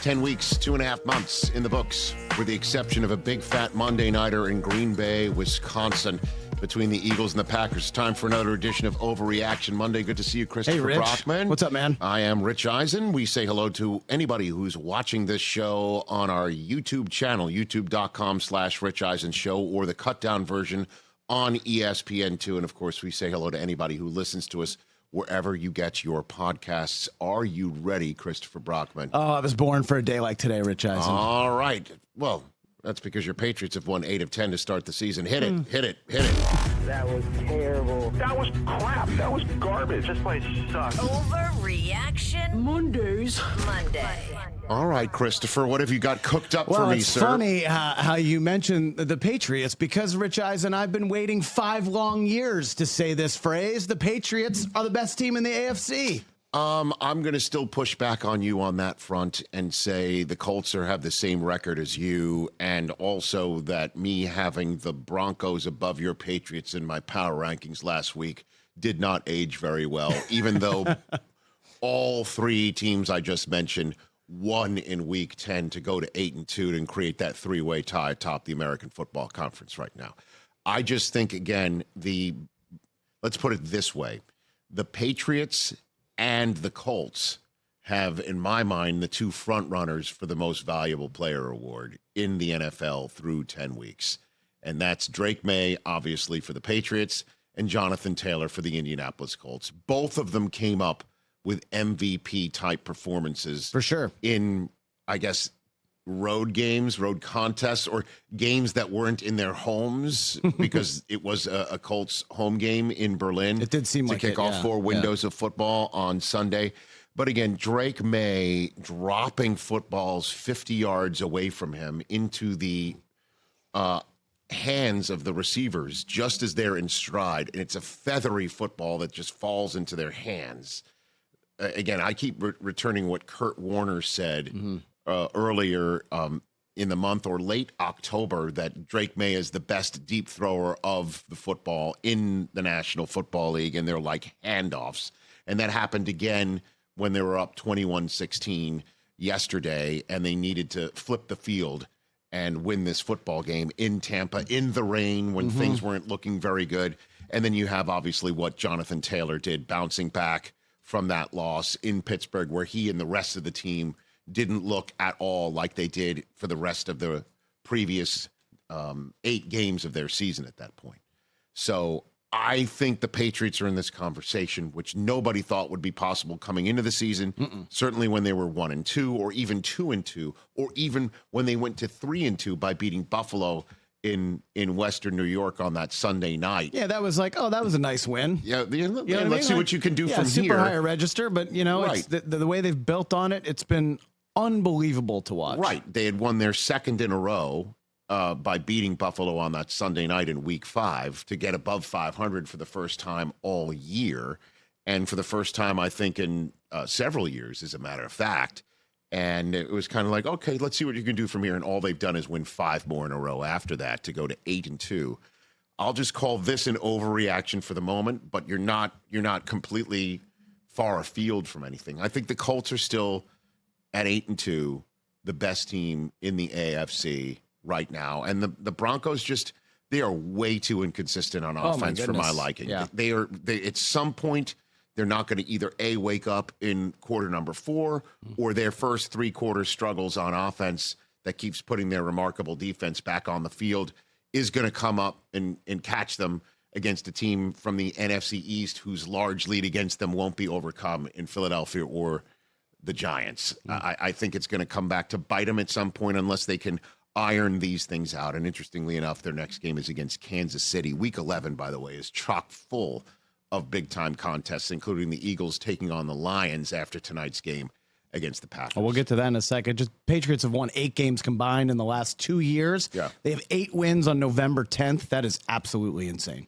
10 weeks, 2.5 months in the books, with the exception of a big fat Monday nighter in Green Bay, Wisconsin, between the Eagles and the Packers. Time for another edition of Overreaction Monday. Good to see you, Christopher Hey, Rich. Brockman. What's up, man? I am Rich Eisen. We say hello to anybody who's watching this show on our YouTube channel, youtube.com/Rich Eisen Show, or the cut-down version on ESPN2. And, of course, we say hello to anybody who listens to us wherever you get your podcasts. Are you ready, Christopher Brockman? Oh, I was born for a day like today, Rich Eisen. All right. Well, that's because your Patriots have won 8 of 10 to start the season. Hit it. That was terrible. That was crap. That was garbage. This place sucks. Overreaction Monday. All right, Christopher, what have you got cooked up for me, it's sir? funny how you mentioned the Patriots, because, Rich Eisen, I've been waiting 5 long years to say this phrase. The Patriots are the best team in the AFC. I'm going to still push back on you on that front and say the Colts have the same record as you, and also that me having the Broncos above your Patriots in my power rankings last week did not age very well, even though all 3 teams I just mentioned won in Week 10 to go to 8-2 and create that 3-way tie atop the American Football Conference right now. I just think, again, let's put it this way. The Patriots and the Colts have, in my mind, the 2 front runners for the most valuable player award in the NFL through 10 weeks. And that's Drake May, obviously, for the Patriots, and Jonathan Taylor for the Indianapolis Colts. Both of them came up with MVP-type performances. For sure. In, I guess, road games, road contests, or games that weren't in their homes because it was a Colts home game in Berlin. It did seem to like kick it, off yeah. 4 windows of football on Sunday. But again, Drake May dropping footballs 50 yards away from him into the hands of the receivers just as they're in stride. And it's a feathery football that just falls into their hands. Again, I keep returning what Kurt Warner said earlier in the month or late October, that Drake May is the best deep thrower of the football in the National Football League, and they're like handoffs. And that happened again when they were up 21-16 yesterday, and they needed to flip the field and win this football game in Tampa in the rain when things weren't looking very good. And then you have obviously what Jonathan Taylor did, bouncing back from that loss in Pittsburgh, where he and the rest of the team didn't look at all like they did for the rest of the previous 8 games of their season at that point. So I think the Patriots are in this conversation, which nobody thought would be possible coming into the season. Certainly when they were 1-2, or even 2-2, or even when they went to 3-2 by beating Buffalo in Western New York on that Sunday night. Yeah, that was like, that was a nice win. Yeah, what I let's see mean? what you can do from super here. higher register, but, Right. it's the way they've built on it, it's been unbelievable to watch. Right. They had won their 2nd in a row by beating Buffalo on that Sunday night in Week 5 to get above 500 for the first time all year, and for the first time, I think, in several years, as a matter of fact. And it was kind of like, okay, let's see what you can do from here. And all they've done is win 5 more in a row after that to go to 8-2. I'll just call this an overreaction for the moment, but you're not completely far afield from anything. I think the Colts are still at 8-2, the best team in the AFC right now. And the Broncos they are way too inconsistent on offense for my liking. Yeah. They at some point, they're not going to either wake up in quarter number 4, or their first 3 quarter struggles on offense that keeps putting their remarkable defense back on the field is going to come up and catch them against a team from the NFC East whose large lead against them won't be overcome in Philadelphia or the Giants. I think it's going to come back to bite them at some point unless they can iron these things out. And interestingly enough, their next game is against Kansas City. Week 11, by the way, is chock full of big-time contests, including the Eagles taking on the Lions after tonight's game against the Packers. Well, we'll get to that in a second. Just Patriots have won 8 games combined in the last 2 years. Yeah. They have 8 wins on November 10th. That is absolutely insane.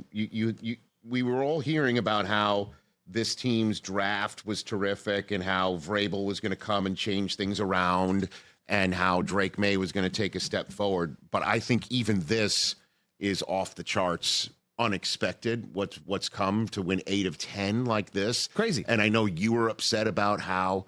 We were all hearing about how this team's draft was terrific and how Vrabel was going to come and change things around and how Drake May was going to take a step forward. But I think even this is off the charts, unexpected, what's come to win 8 of 10 like this. Crazy. And I know you were upset about how,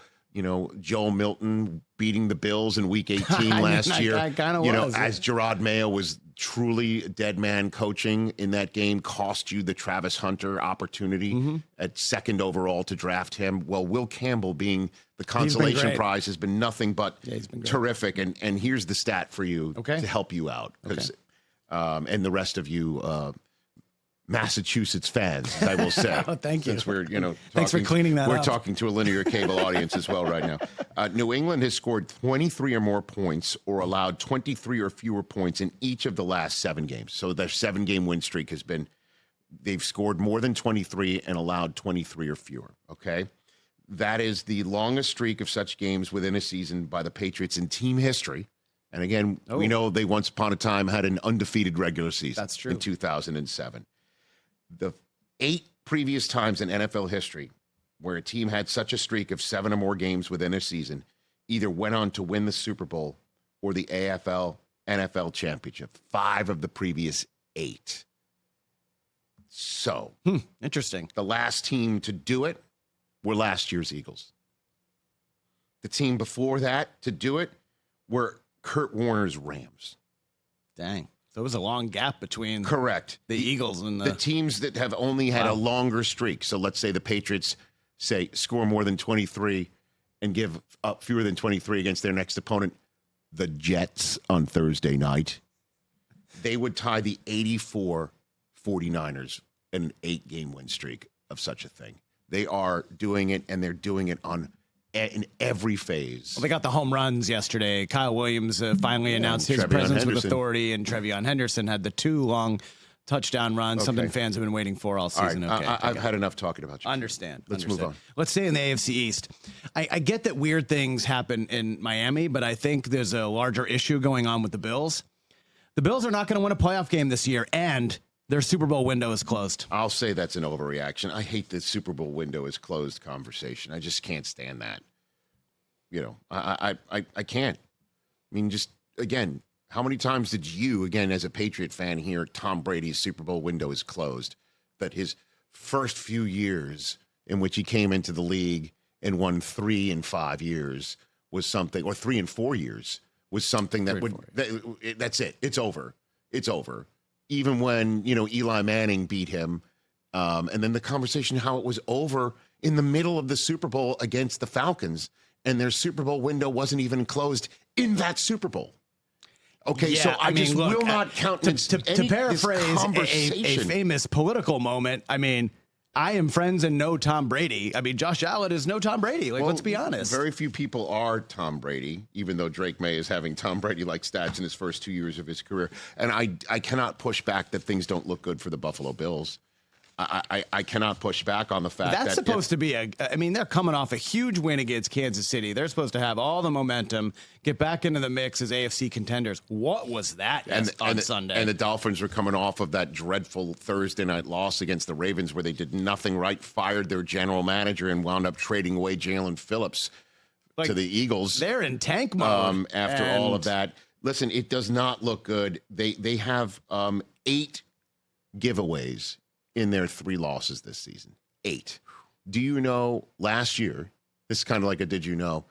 Joel Milton beating the Bills in Week 18 last year. I kind of was. As Gerard Mayo was truly a dead man coaching in that game, cost you the Travis Hunter opportunity at second overall to draft him. Well, Will Campbell being the consolation prize has been nothing but terrific. And here's the stat for you to help you out. And the rest of you Massachusetts fans, I will say. Thank you. Since we're, thanks for cleaning that up. We're talking to a linear cable audience as well right now. New England has scored 23 or more points or allowed 23 or fewer points in each of the last 7 games. So their 7-game win streak has been, they've scored more than 23 and allowed 23 or fewer. Okay. That is the longest streak of such games within a season by the Patriots in team history. And again, we know they once upon a time had an undefeated regular season. That's true. In 2007. The 8 previous times in NFL history where a team had such a streak of 7 or more games within a season either went on to win the Super Bowl or the NFL championship. 5 of the previous 8. So, interesting. The last team to do it were last year's Eagles. The team before that to do it were Kurt Warner's Rams. Dang. So it was a long gap between the Eagles and the teams that have only had a longer streak. So let's say the Patriots score more than 23 and give up fewer than 23 against their next opponent, the Jets, on Thursday night. They would tie the 84 49ers in an 8-game win streak of such a thing. They are doing it, and they're doing it in every phase. Well, they got the home runs yesterday. Kyle Williams finally announced his Trevion presence with Henderson. authority, and Trevion Henderson had the 2 long touchdown runs, something fans have been waiting for all season. All right, I've had enough talking about you. Understand. Let's move on. Let's stay in the AFC East. I get that weird things happen in Miami, but I think there's a larger issue going on with the Bills. The Bills are not going to win a playoff game this year, and their Super Bowl window is closed. I'll say that's an overreaction. I hate the Super Bowl window is closed conversation. I just can't stand that. I can't. I mean, just, again, how many times did you, again, as a Patriot fan, hear Tom Brady's Super Bowl window is closed? That his first few years in which he came into the league and won 3 in 5 years was something, or 3 in 4 years was something that's it. It's over. It's over. Even when, Eli Manning beat him, and then the conversation how it was over in the middle of the Super Bowl against the Falcons, and their Super Bowl window wasn't even closed in that Super Bowl. Okay, Yeah, so I mean, just look, will not countenance to paraphrase a famous political moment. I mean, I am friends and know Tom Brady. I mean, Josh Allen is no Tom Brady. Let's be honest. Very few people are Tom Brady, even though Drake May is having Tom Brady-like stats in his first 2 years of his career. And I cannot push back that things don't look good for the Buffalo Bills. I cannot push back on the fact that's that supposed to be they're coming off a huge win against Kansas City. They're supposed to have all the momentum, get back into the mix as AFC contenders. What was that on Sunday? And the Dolphins were coming off of that dreadful Thursday night loss against the Ravens where they did nothing right, fired their general manager, and wound up trading away Jalen Phillips to the Eagles. They're in tank mode. After all of that. Listen, it does not look good. They have 8 giveaways in their 3 losses this season. 8. Do you know last year, this is kind of like a did you know,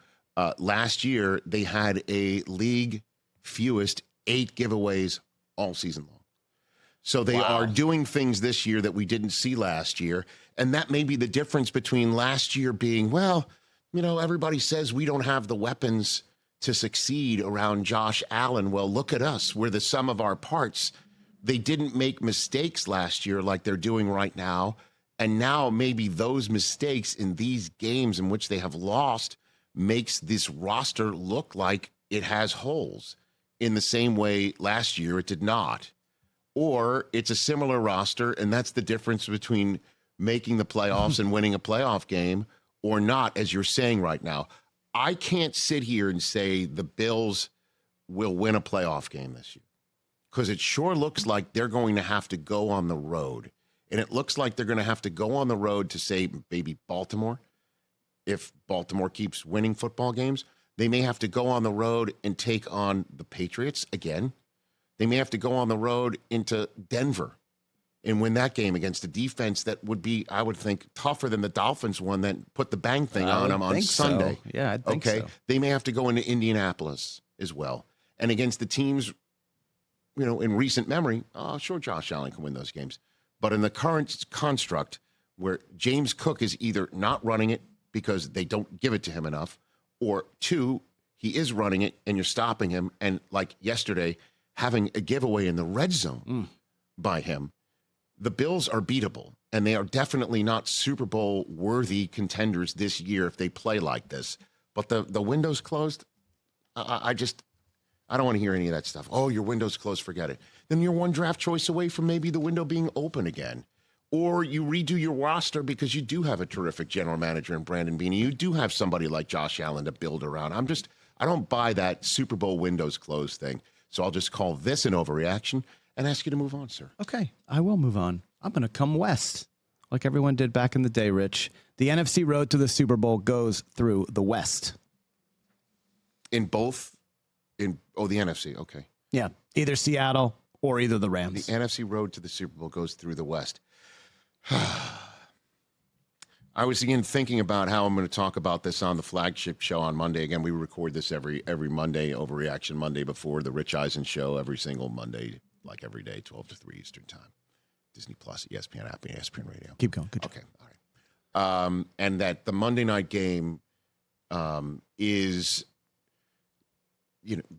last year they had a league fewest 8 giveaways all season long. So they are doing things this year that we didn't see last year. And that may be the difference between last year being, everybody says we don't have the weapons to succeed around Josh Allen. Well, look at us. We're the sum of our parts. They didn't make mistakes last year like they're doing right now. And now maybe those mistakes in these games in which they have lost makes this roster look like it has holes in the same way last year it did not. Or it's a similar roster, and that's the difference between making the playoffs and winning a playoff game or not, as you're saying right now. I can't sit here and say the Bills will win a playoff game this year, because it sure looks like they're going to have to go on the road. And it looks like they're going to have to go on the road to, say, maybe Baltimore. If Baltimore keeps winning football games, they may have to go on the road and take on the Patriots again. They may have to go on the road into Denver and win that game against a defense that would be, I would think, tougher than the Dolphins one that put the bang thing on them on Sunday. So. Yeah, I think so. They may have to go into Indianapolis as well. And against the teams, in recent memory, sure, Josh Allen can win those games. But in the current construct where James Cook is either not running it because they don't give it to him enough, or two, he is running it and you're stopping him. And like yesterday, having a giveaway in the red zone by him, the Bills are beatable, and they are definitely not Super Bowl worthy contenders this year if they play like this. But the window's closed. I don't want to hear any of that stuff. Oh, your window's closed, forget it. Then you're one draft choice away from maybe the window being open again. Or you redo your roster because you do have a terrific general manager in Brandon Beane. You do have somebody like Josh Allen to build around. I don't buy that Super Bowl windows closed thing. So I'll just call this an overreaction and ask you to move on, sir. Okay, I will move on. I'm going to come west like everyone did back in the day, Rich. The NFC road to the Super Bowl goes through the West. The NFC, okay. Yeah, either Seattle or either the Rams. The NFC road to the Super Bowl goes through the West. I was again thinking about how I'm going to talk about this on the flagship show on Monday. Again, we record this every Monday, Overreaction Monday, before the Rich Eisen Show every single Monday, like every day, 12 to 3 Eastern Time. Disney Plus, ESPN app, and ESPN Radio. Keep going. Good job. Okay, all right. And that the Monday night game is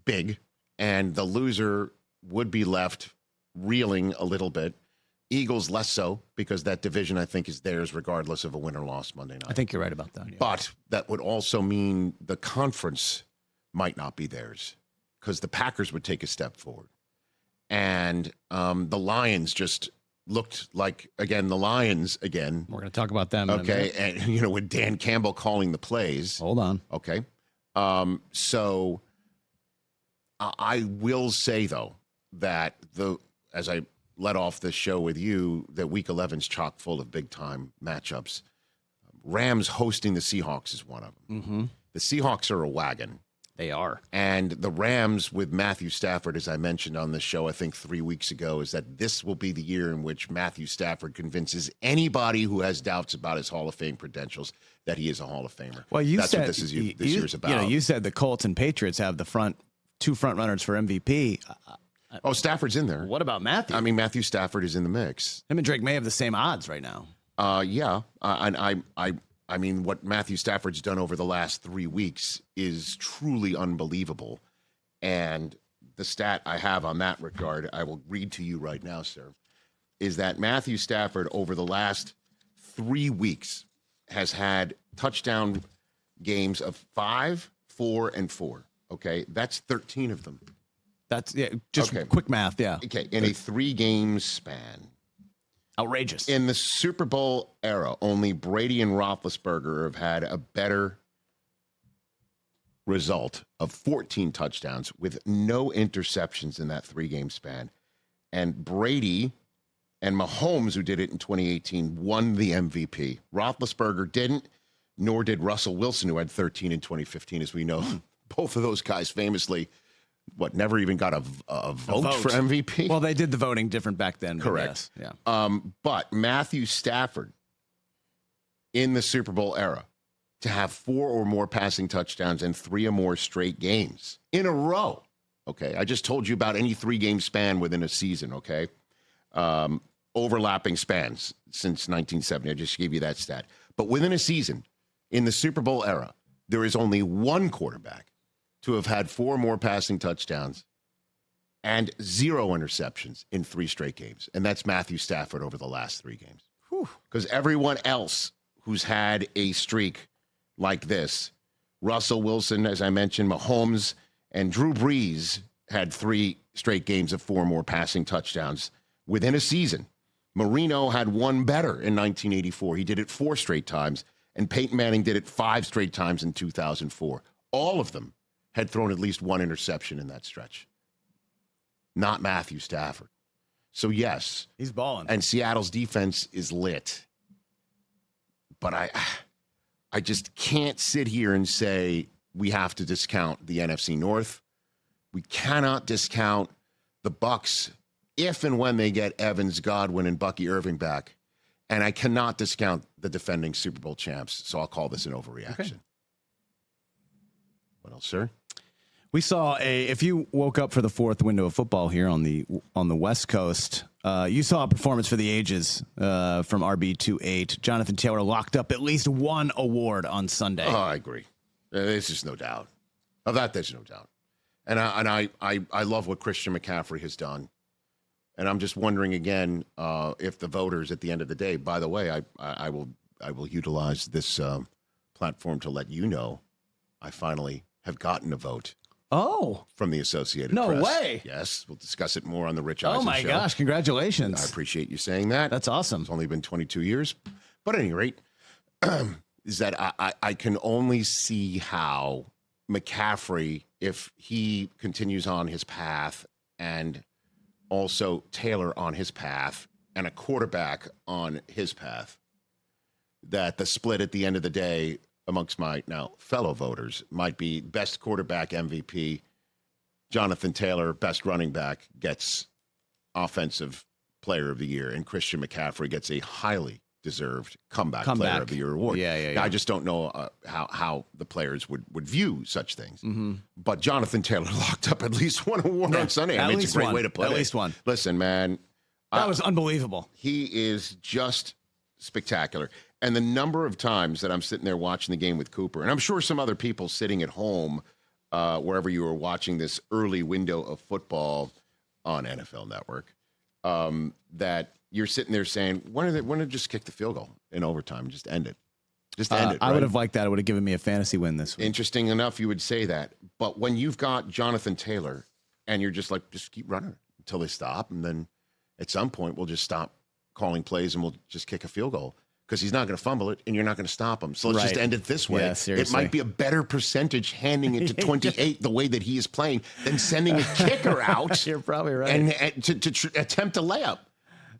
big, and the loser would be left reeling a little bit. Eagles less so, because that division, I think, is theirs regardless of a win or loss Monday night. I think you're right about that. Yeah. But that would also mean the conference might not be theirs, because the Packers would take a step forward. And the Lions just looked like, again, the Lions again. We're going to talk about them in a minute. And, with Dan Campbell calling the plays. Hold on. Okay. So I will say, though, that as I let off this show with you, that Week 11's chock full of big-time matchups. Rams hosting the Seahawks is one of them. Mm-hmm. The Seahawks are a wagon. They are. And the Rams with Matthew Stafford, as I mentioned on this show, I think 3 weeks ago, is that this will be the year in which Matthew Stafford convinces anybody who has doubts about his Hall of Fame credentials that he is a Hall of Famer. Well, That's what this year's about. You said the Colts and Patriots have the two front runners for MVP. Oh, Stafford's in there. What about Matthew? I mean, Matthew Stafford is in the mix. Him and Drake may have the same odds right now. Yeah. I mean, what Matthew Stafford's done over the last 3 weeks is truly unbelievable. And the stat I have on that regard, I will read to you right now, sir, is that Matthew Stafford over the last 3 weeks has had touchdown games of 5, 4, and 4. Okay, that's 13 of them. That's just quick math, yeah. Okay, in a 3-game span. Outrageous. In the Super Bowl era, only Brady and Roethlisberger have had a better result of 14 touchdowns with no interceptions in that 3-game span. And Brady and Mahomes, who did it in 2018, won the MVP. Roethlisberger didn't, nor did Russell Wilson, who had 13 in 2015, as we know. Both of those guys famously, never even got a vote for MVP? Well, they did the voting different back then. Correct. Yes. Yeah. But Matthew Stafford, in the Super Bowl era, to have 4 or more passing touchdowns and 3 or more straight games in a row. Okay, I just told you about any 3-game span within a season, okay? Overlapping spans since 1970. I just gave you that stat. But within a season, in the Super Bowl era, there is only one quarterback to have had 4 or more passing touchdowns and 0 interceptions in 3 straight games. And that's Matthew Stafford over the last 3 games. Because everyone else who's had a streak like this, Russell Wilson, as I mentioned, Mahomes, and Drew Brees had 3 straight games of 4 or more passing touchdowns within a season. Marino had one better in 1984. He did it 4 straight times. And Peyton Manning did it 5 straight times in 2004. All of them had thrown at least 1 interception in that stretch. Not Matthew Stafford. So, yes. He's balling. And Seattle's defense is lit. But I just can't sit here and say we have to discount the NFC North. We cannot discount the Bucs if and when they get Evans, Godwin, and Bucky Irving back. And I cannot discount the defending Super Bowl champs, so I'll call this an overreaction. Okay. What else, sir? We saw if you woke up for the fourth window of football here on the West Coast, you saw a performance for the ages from RB28. Jonathan Taylor locked up at least one award on Sunday. Oh, I agree. There's just no doubt. Of that, there's no doubt. And I love what Christian McCaffrey has done. And I'm just wondering again if the voters at the end of the day, by the way, I will utilize this platform to let you know I finally have gotten a vote. Oh, from the Associated Press. No way. Yes, we'll discuss it more on the Rich Eisen Show. Oh my gosh, congratulations. I appreciate you saying that. That's awesome. It's only been 22 years. But at any rate, is that I can only see how McCaffrey, if he continues on his path, and also Taylor on his path, and a quarterback on his path, that the split at the end of the day amongst my now fellow voters might be best quarterback MVP, Jonathan Taylor, best running back, gets offensive player of the year, and Christian McCaffrey gets a highly deserved comeback player of the year award. Yeah. I just don't know how the players would view such things. Mm-hmm. But Jonathan Taylor locked up at least one award on Sunday. I mean, it's a great way to put it. At least one. Listen, man. That was unbelievable. He is just spectacular. And the number of times that I'm sitting there watching the game with Cooper, and I'm sure some other people sitting at home, wherever you were watching this early window of football on NFL Network, that you're sitting there saying, when did they just kick the field goal in overtime and just end it? Just end it. Right? I would have liked that. It would have given me a fantasy win this week. Interesting enough, you would say that. But when you've got Jonathan Taylor and you're just like, just keep running until they stop, and then at some point we'll just stop calling plays and we'll just kick a field goal. Because he's not going to fumble it, and you're not going to stop him. So let's just end it this way. Yeah, it might be a better percentage handing it to 28 the way that he is playing than sending a kicker out. You're probably right. And to attempt a layup.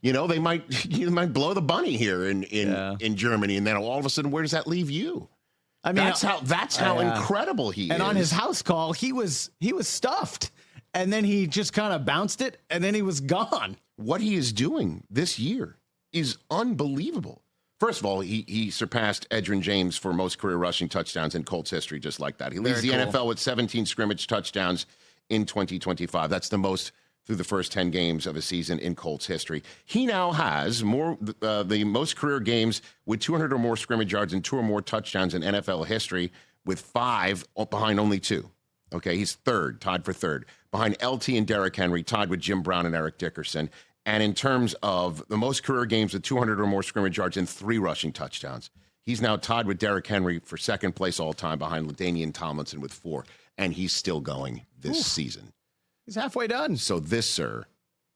You know, you might blow the bunny here in Germany, and then all of a sudden, where does that leave you? I mean, that's how incredible he is. And on his house call, he was stuffed, and then he just kind of bounced it, and then he was gone. What he is doing this year is unbelievable. First of all, he surpassed Edgerrin James for most career rushing touchdowns in Colts history just like that. He leads the NFL with 17 scrimmage touchdowns in 2025. That's the most through the first 10 games of a season in Colts history. He now has the most career games with 200 or more scrimmage yards and 2 or more touchdowns in NFL history, with 5 behind only 2. Okay, he's third, tied for third, behind LT and Derrick Henry, tied with Jim Brown and Eric Dickerson. And in terms of the most career games with 200 or more scrimmage yards and 3 rushing touchdowns, he's now tied with Derrick Henry for second place all time behind LaDainian Tomlinson with 4. And he's still going this season. He's halfway done. So this, sir,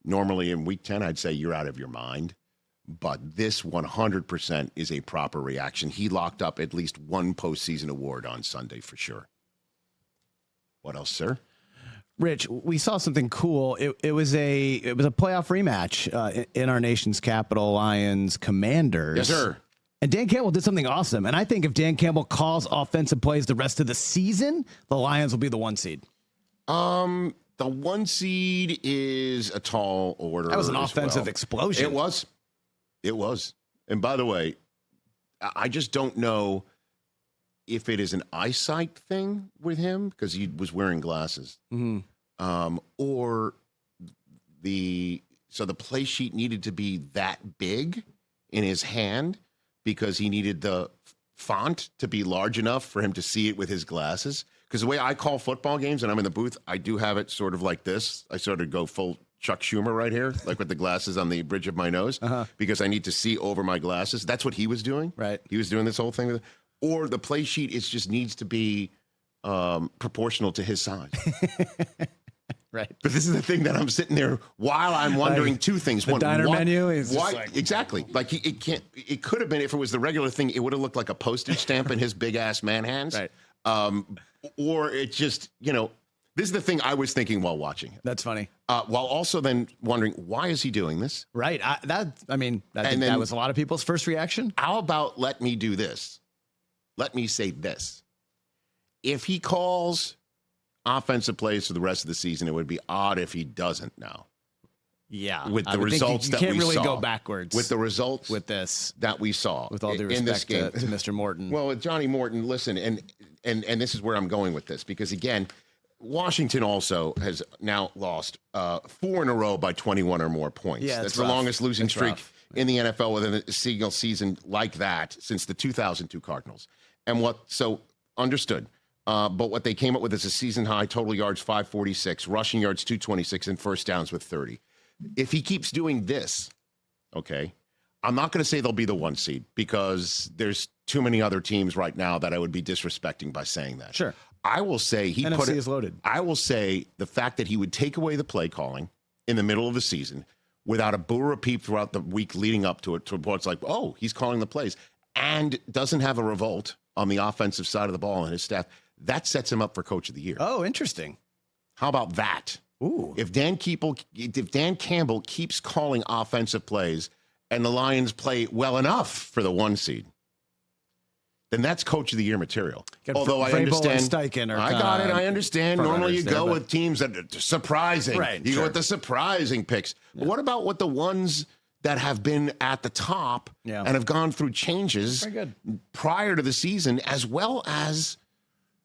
normally in week 10, I'd say you're out of your mind. But this 100% is a proper reaction. He locked up at least one postseason award on Sunday for sure. What else, sir? Rich, we saw something cool. It was a playoff rematch in our nation's capital, Lions Commanders. Yes, sir. And Dan Campbell did something awesome. And I think if Dan Campbell calls offensive plays the rest of the season, the Lions will be the 1 seed. The 1 seed is a tall order. That was an offensive explosion. It was. And by the way, I just don't know if it is an eyesight thing with him because he was wearing glasses, or the play sheet needed to be that big in his hand because he needed the font to be large enough for him to see it with his glasses. Because the way I call football games and I'm in the booth, I do have it sort of like this. I sort of go full Chuck Schumer right here, like with the glasses on the bridge of my nose, because I need to see over my glasses. That's what he was doing. Right. He was doing this whole thing. Or the play sheet just needs to be proportional to his size. Right. But this is the thing that I'm sitting there while I'm wondering two things. The diner menu is why, just like, exactly. Like it could have been, if it was the regular thing, it would have looked like a postage stamp in his big ass man hands. Right. Or it just, this is the thing I was thinking while watching it. That's funny. While also then wondering, why is he doing this? Right. That was a lot of people's first reaction. How about let me do this? Let me say this. If he calls offensive plays for the rest of the season, it would be odd if he doesn't now. Yeah. With I the would think results you that can't we really saw. go backwards With the results with this. that we saw. With all due in this respect game. to Mr. Morton. Well, with Johnny Morton, listen, and this is where I'm going with this, because again, Washington also has now lost 4 in a row by 21 or more points. Yeah, that's rough. the longest losing It's streak rough. in the NFL within a single season like that since the 2002 Cardinals. And understood. But what they came up with is a season high total yards 546, rushing yards 226, and first downs with 30. If he keeps doing this, okay, I'm not going to say they'll be the 1 seed because there's too many other teams right now that I would be disrespecting by saying that. Sure. I will say NFC is loaded. I will say the fact that he would take away the play calling in the middle of the season without a boo or a peep throughout the week leading up to it, to what's like, oh, he's calling the plays, and doesn't have a revolt on the offensive side of the ball and his staff, that sets him up for Coach of the Year. Oh, interesting. How about that? Ooh. If Dan Campbell keeps calling offensive plays and the Lions play well enough for the 1 seed, then that's Coach of the Year material. Although I understand, I got it. I understand. Normally you go with teams that are surprising. Right, you go with the surprising picks. Yeah. But what about with the ones that have been at the top and have gone through changes prior to the season, as well as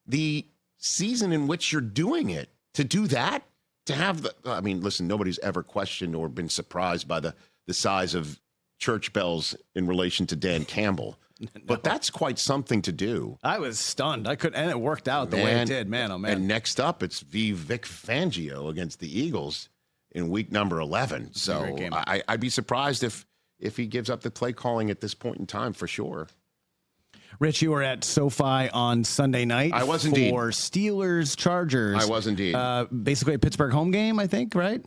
the season in which you're doing it? To do that, to have listen, nobody's ever questioned or been surprised by the size of church bells in relation to Dan Campbell. No. But that's quite something to do. I was stunned. And it worked out the way it did. Man, oh, man. And next up, it's Vic Fangio against the Eagles in week number 11. So I'd be surprised if he gives up the play calling at this point in time, for sure. Rich, you were at SoFi on Sunday night. I was indeed. For Steelers Chargers. I was indeed. Basically a Pittsburgh home game, I think, right?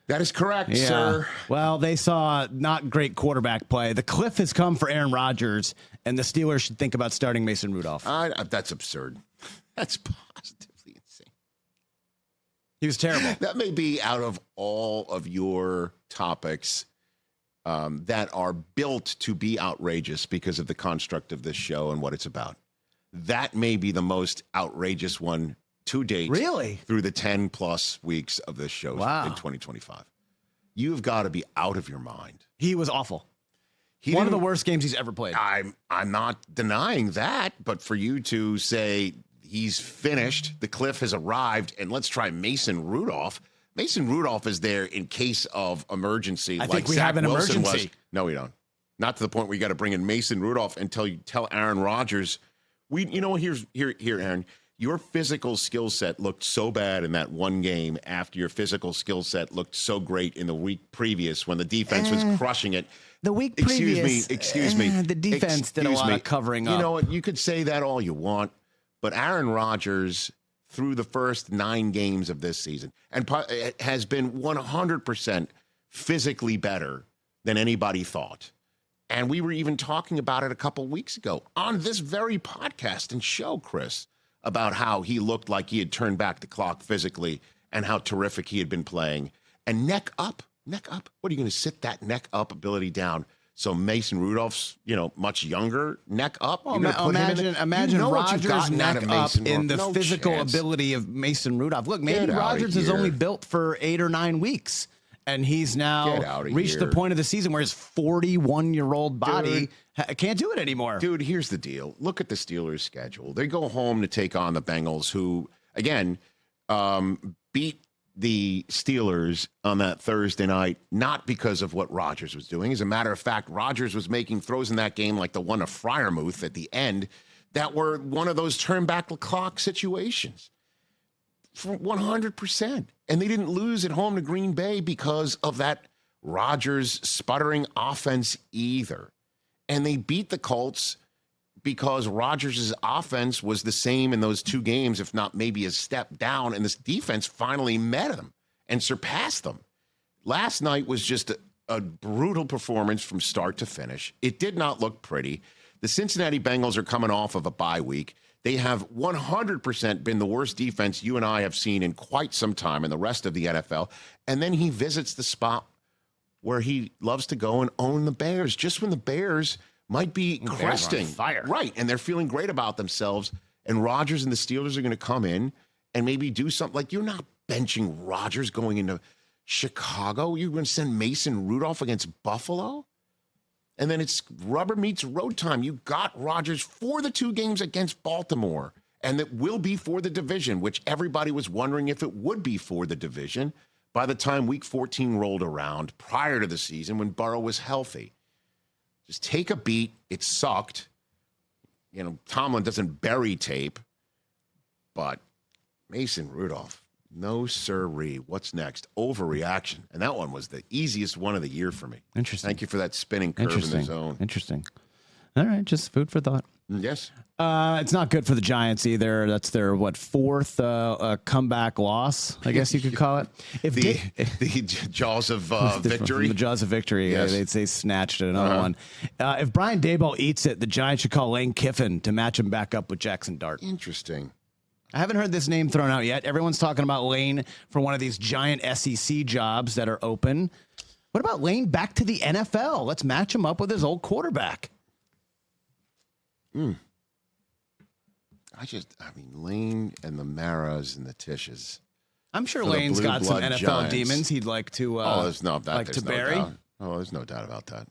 That is correct, sir. Well, they saw not great quarterback play. The cliff has come for Aaron Rodgers, and the Steelers should think about starting Mason Rudolph. That's absurd. That's positively insane. He was terrible. That may be out of all of your topics that are built to be outrageous because of the construct of this show and what it's about. That may be the most outrageous one to date. Really? Through the 10 plus weeks of this show in 2025. You've got to be out of your mind. He was awful. One of the worst games he's ever played. I'm not denying that, but for you to say he's finished, the cliff has arrived, and let's try Mason Rudolph. Mason Rudolph is there in case of emergency. I think we have an emergency. No, we don't. Not to the point where you got to bring in Mason Rudolph until you tell Aaron Rodgers. Here, Aaron. Your physical skill set looked so bad in that one game after your physical skill set looked so great in the week previous when the defense was crushing it. The week previous. Excuse me. The defense did a lot of covering up. You know what? You could say that all you want, but Aaron Rodgers, through the first 9 games of this season, and has been 100% physically better than anybody thought. And we were even talking about it a couple weeks ago on this very podcast and show, Chris, about how he looked like he had turned back the clock physically and how terrific he had been playing. And neck up. What are you going to sit that neck up ability down? So Mason Rudolph's, much younger, neck up. Well, imagine Rodgers neck up in the physical ability of Mason Rudolph. Look, maybe Rodgers is only built for 8 or 9 weeks, and he's now reached the point of the season where his 41-year-old body can't do it anymore. Dude, here's the deal. Look at the Steelers' schedule. They go home to take on the Bengals, who, again, beat the Steelers on that Thursday night, not because of what Rodgers was doing. As a matter of fact, Rodgers was making throws in that game like the one of Freiermuth at the end that were one of those turn back the clock situations. For 100%. And they didn't lose at home to Green Bay because of that Rodgers sputtering offense either. And they beat the Colts because Rodgers' offense was the same in those 2 games, if not maybe a step down, and this defense finally met them and surpassed them. Last night was just a brutal performance from start to finish. It did not look pretty. The Cincinnati Bengals are coming off of a bye week. They have 100% been the worst defense you and I have seen in quite some time in the rest of the NFL. And then he visits the spot where he loves to go and own the Bears, just when the Bears might be cresting. Fire. Right, and they're feeling great about themselves. And Rodgers and the Steelers are going to come in and maybe do something. Like, you're not benching Rodgers going into Chicago? You're going to send Mason Rudolph against Buffalo? And then it's rubber meets road time. You got Rodgers for the 2 games against Baltimore, and it will be for the division, which everybody was wondering if it would be for the division by the time week 14 rolled around prior to the season when Burrow was healthy. Just take a beat. It sucked. Tomlin doesn't bury tape, but Mason Rudolph, no sirree. What's next? Overreaction. And that one was the easiest one of the year for me. Interesting. Thank you for that spinning curve in the zone. Interesting. All right, just food for thought. Yes. It's not good for the Giants either. That's their, 4th comeback loss, I guess you could call it. If The jaws of victory. The jaws of victory. Yes. They snatched another one. If Brian Daboll eats it, the Giants should call Lane Kiffin to match him back up with Jaxson Dart. Interesting. I haven't heard this name thrown out yet. Everyone's talking about Lane for one of these giant SEC jobs that are open. What about Lane back to the NFL? Let's match him up with his old quarterback. Lane and the Maras and the Tishes. I'm sure Lane's got some NFL Giants. demons he'd like to there's no doubt. Oh, there's no doubt about that.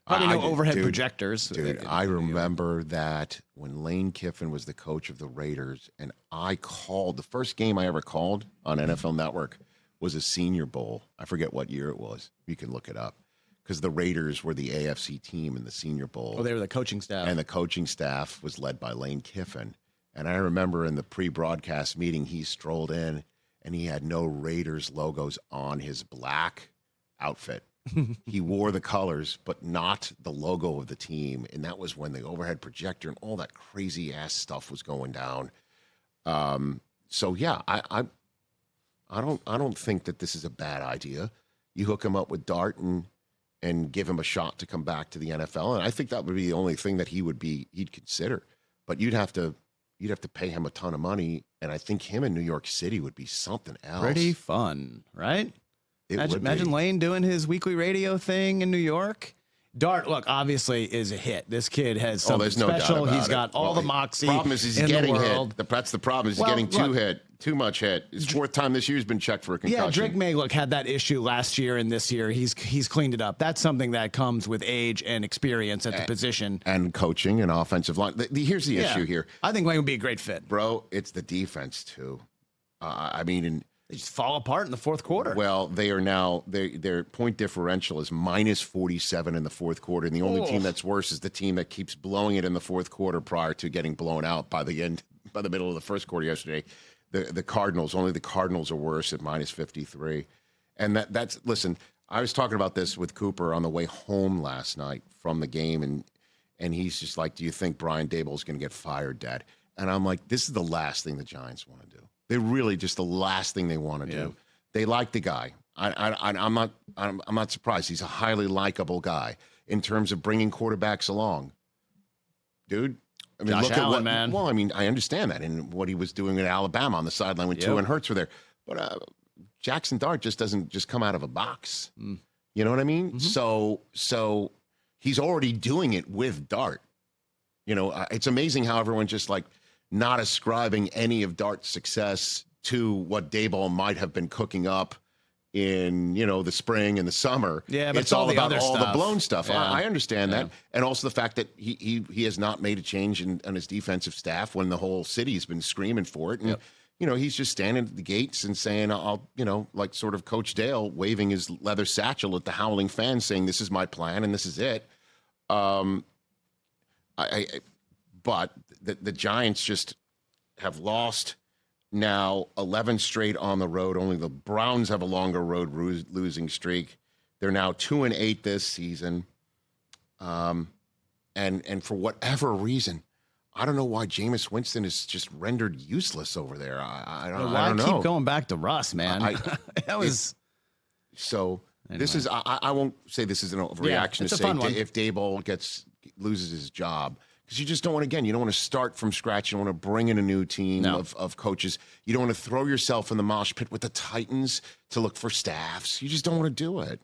Probably no overhead projectors. Dude, I remember that when Lane Kiffin was the coach of the Raiders, and I called, the first game I ever called on NFL Network was a Senior Bowl. I forget what year it was. You can look it up. Because the Raiders were the AFC team in the Senior Bowl. Oh, they were the coaching staff. And the coaching staff was led by Lane Kiffin. And I remember in the pre-broadcast meeting, he strolled in, and he had no Raiders logos on his black outfit. He wore the colors, but not the logo of the team. And that was when the overhead projector and all that crazy ass stuff was going down. So yeah, I don't think that this is a bad idea. You hook him up with Dart and give him a shot to come back to the NFL, and I think that would be the only thing that he'd consider. But you'd have to pay him a ton of money, and I think him in New York City would be something else. Pretty fun, right? Imagine Lane doing his weekly radio thing in New York. Dart, look, obviously is a hit. This kid has something special. He's got all the moxie. The problem is he's getting hit. That's the problem. Is he's getting too much hit. His 4th time this year he's been checked for a concussion. Yeah, Drake May had that issue last year and this year. He's cleaned it up. That's something that comes with age and experience at the position. And coaching and offensive line. Here's the issue here. I think Lane would be a great fit. Bro, it's the defense too. They just fall apart in the 4th quarter. Well, they are now, their point differential is minus 47 in the 4th quarter. And the only team that's worse is the team that keeps blowing it in the 4th quarter prior to getting blown out by the middle of the 1st quarter yesterday. The Cardinals, only the Cardinals are worse at minus 53. And listen, I was talking about this with Cooper on the way home last night from the game. And he's just like, do you think Brian Daboll is going to get fired, Dad? And I'm like, this is the last thing the Giants want to do. They're really just the last thing they want to do. They like the guy. I'm not surprised. He's a highly likable guy in terms of bringing quarterbacks along. Dude, Josh Allen, man. Well, I understand that and what he was doing at Alabama on the sideline when Tua and Hurts were there. But Jaxson Dart just doesn't just come out of a box. You know what I mean? Mm-hmm. So he's already doing it with Dart. It's amazing how everyone just not ascribing any of Dart's success to what Daboll might have been cooking up in, the spring and the summer. Yeah, but it's all about all the blown stuff. Yeah. I understand that. And also the fact that he has not made a change on his defensive staff when the whole city's been screaming for it. And, he's just standing at the gates and saying, like sort of Coach Dale waving his leather satchel at the howling fans saying, this is my plan and this is it. But the Giants just have lost now 11 straight on the road. Only the Browns have a longer road losing streak. They're now 2-8 this season. And for whatever reason, I don't know why Jameis Winston is just rendered useless over there. I don't know. Keep going back to Russ, man. So anyway. This is I won't say this is an overreaction to say if Daboll loses his job. Because you just don't want you don't want to start from scratch. You don't want to bring in a new team of coaches. You don't want to throw yourself in the mosh pit with the Titans to look for staffs. You just don't want to do it.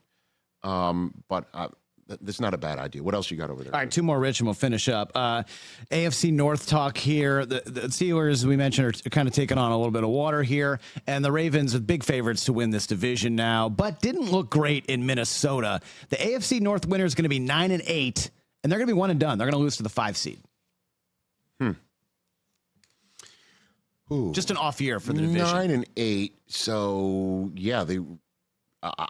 But that's not a bad idea. What else you got over there? All right, two more, Rich, and we'll finish up. AFC North talk here. The Steelers, we mentioned, are kind of taking on a little bit of water here, and the Ravens are big favorites to win this division now, but didn't look great in Minnesota. The AFC North winner is going to be 9-8, and they're going to be one and done. They're going to lose to the 5 seed. Ooh. Just an off year for the division. 9-8. So yeah,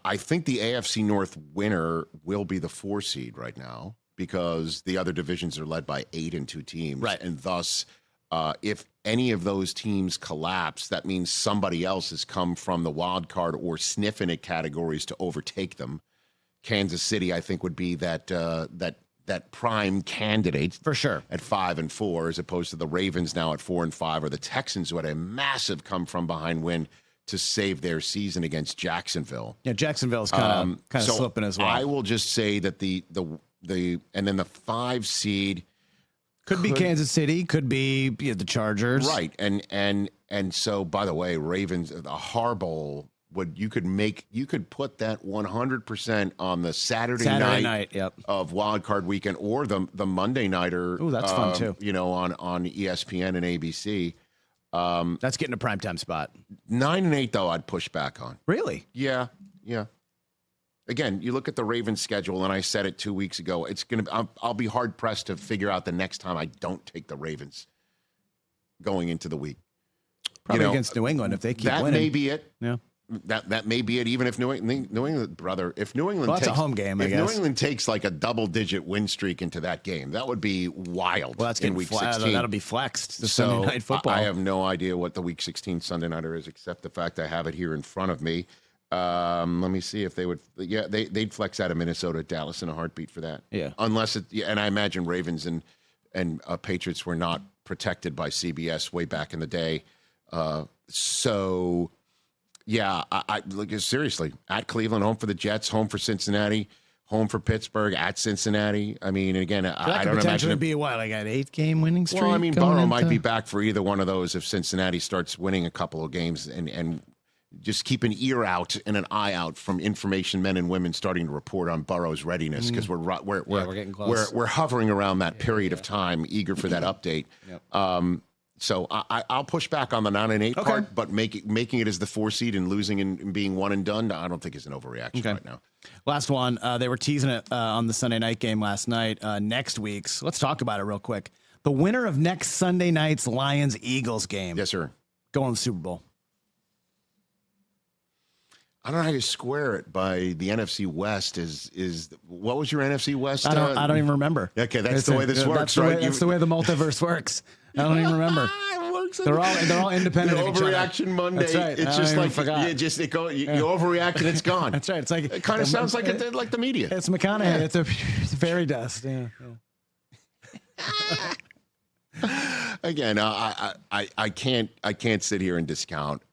I think the AFC North winner will be the 4 seed right now because the other divisions are led by 8 and 2 teams, right? And thus, if any of those teams collapse, that means somebody else has come from the wild card or sniffing at categories to overtake them. Kansas City, I think, would be that prime candidate for sure at 5-4, as opposed to the Ravens now at 4-5, or the Texans who had a massive come from behind win to save their season against Jacksonville. Yeah, Jacksonville's kind of so slipping as well. I will just say that the and then the 5 seed could be Kansas City, could be the Chargers, right? And so, by the way, Ravens, the Harbaugh. You could put that 100% on the Saturday night yep. of Wild Card Weekend, or the Monday nighter. Oh, that's fun too. On ESPN and ABC. That's getting a primetime spot. 9-8 though, I'd push back on. Really? Yeah. Again, you look at the Ravens schedule, and I said it 2 weeks ago. I'll be hard pressed to figure out the next time I don't take the Ravens going into the week. Probably against New England if they keep winning. That may be it. Yeah. That may be it. Even if New England, brother, if New England that's takes a home game, I guess. New England takes like a double-digit win streak into that game, that would be wild. Well, that's in Week 16. That'll be flexed. The Sunday night football. I have no idea what the Week 16 Sunday nighter is, except the fact I have it here in front of me. Let me see if they would. Yeah, they'd flex out of Minnesota, Dallas in a heartbeat for that. Yeah, unless it. Yeah, and I imagine Ravens and Patriots were not protected by CBS way back in the day. So. Yeah, I look seriously at Cleveland, home for the Jets, home for Cincinnati, home for Pittsburgh, at Cincinnati. I mean, again, I don't imagine it'd be like an 8-game winning streak. Well, I mean, Burrow might be back for either one of those if Cincinnati starts winning a couple of games, and just keep an ear out and an eye out from information men and women starting to report on Burrow's readiness, because we're getting close. We're hovering around that period of time, eager for that update. Yep. So I'll push back on the 9-8 part, but making it as the 4 seed and losing and being one and done, I don't think is an overreaction right now. Last one, they were teasing it on the Sunday night game last night. Next week's, let's talk about it real quick. The winner of next Sunday night's Lions-Eagles game. Yes, sir. Going to the Super Bowl. I don't know how you square it by the NFC West. Is what was your NFC West? I don't even remember. Okay, that's the way this works, right? That's the way the multiverse works. I don't even remember. They're all independent of each other. Overreaction Monday. That's right. It's just like you you overreact and it's gone. That's right. It's like it kind of sounds like the media. It's McConaughey. Yeah. It's a fairy dust. Yeah. Again, I can't sit here and discount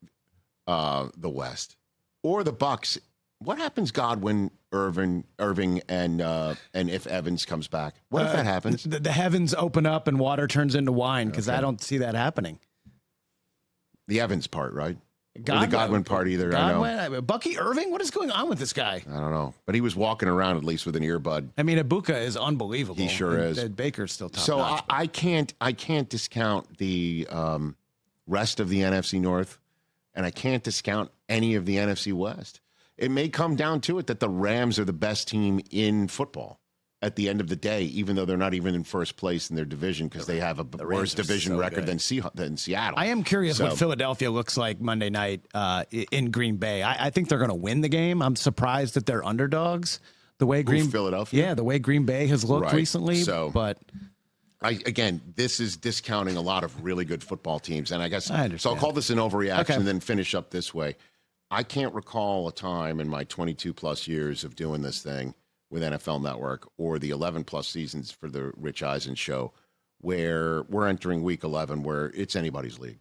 the West or the Bucks. What happens, Godwin, Irving, and if Evans comes back? What if that happens? The heavens open up and water turns into wine, because I don't see that happening. The Evans part, right? Or the Godwin part either. Godwin, I know. Bucky Irving, what is going on with this guy? I don't know, but he was walking around at least with an earbud. I mean, Ibuka is unbelievable. He sure is. Baker's still top. So notch, I can't discount the rest of the NFC North, and I can't discount any of the NFC West. It may come down to it that the Rams are the best team in football at the end of the day, even though they're not even in first place in their division, because they have a worse division record than Seattle. I am curious what Philadelphia looks like Monday night in Green Bay. I think they're going to win the game. I'm surprised that they're underdogs. The way Philadelphia? Yeah, the way Green Bay has looked recently. But again, this is discounting a lot of really good football teams, and I guess so. I'll call this an overreaction and then finish up this way. I can't recall a time in my 22-plus years of doing this thing with NFL Network or the 11-plus seasons for the Rich Eisen Show where we're entering Week 11 where it's anybody's league.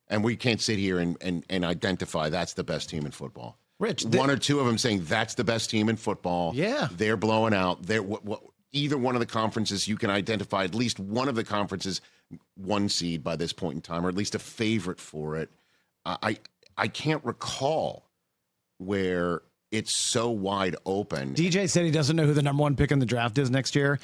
And we can't sit here and identify that's the best team in football. Rich, one or two of them saying that's the best team in football. Yeah. They're blowing out. Either one of the conferences, you can identify at least one of the conferences, one seed by this point in time, or at least a favorite for it. I can't recall where it's so wide open. DJ said he doesn't know who the number 1 pick in the draft is next year.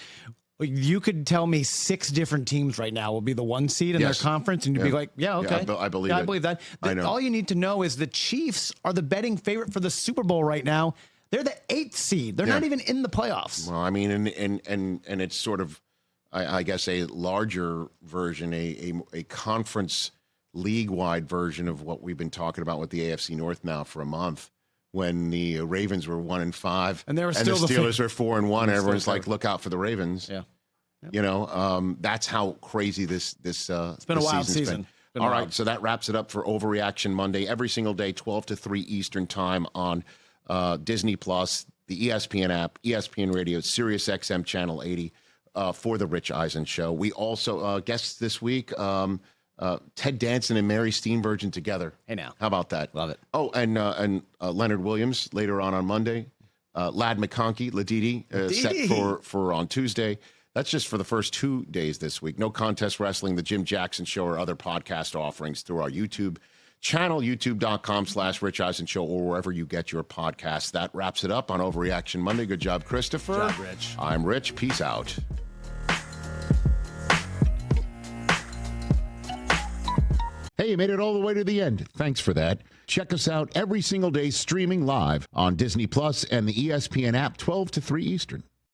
You could tell me 6 different teams right now will be the 1 seed in their conference, and you'd be like, yeah, okay. I believe I believe that. I know. All you need to know is the Chiefs are the betting favorite for the Super Bowl right now. They're the 8th seed. They're not even in the playoffs. Well, I mean, and it's sort of, I guess, a larger version, a conference league-wide version of what we've been talking about with the AFC North now for a month. When the Ravens were 1-5, and they were and still the Steelers were 4-1, everyone's like, "Look out for the Ravens." Yeah, you know, that's how crazy this it's been a wild season. All right, so that wraps it up for Overreaction Monday. Every single day, 12 to 3 Eastern time on Disney Plus, the ESPN app, ESPN Radio, Sirius XM Channel 80 for the Rich Eisen Show. We also guests this week. Ted Danson and Mary Steenburgen together. Hey now. How about that? Love it. Oh, and Leonard Williams later on Monday. Lad McConkey, Ladidi, set for on Tuesday. That's just for the first 2 days this week. No Contest Wrestling, the Jim Jackson Show, or other podcast offerings through our YouTube channel, youtube.com/Rich Eisen Show, or wherever you get your podcasts. That wraps it up on Overreaction Monday. Good job, Christopher. Good job, Rich. I'm Rich. Peace out. Hey, you made it all the way to the end. Thanks for that. Check us out every single day streaming live on Disney Plus and the ESPN app 12 to 3 Eastern.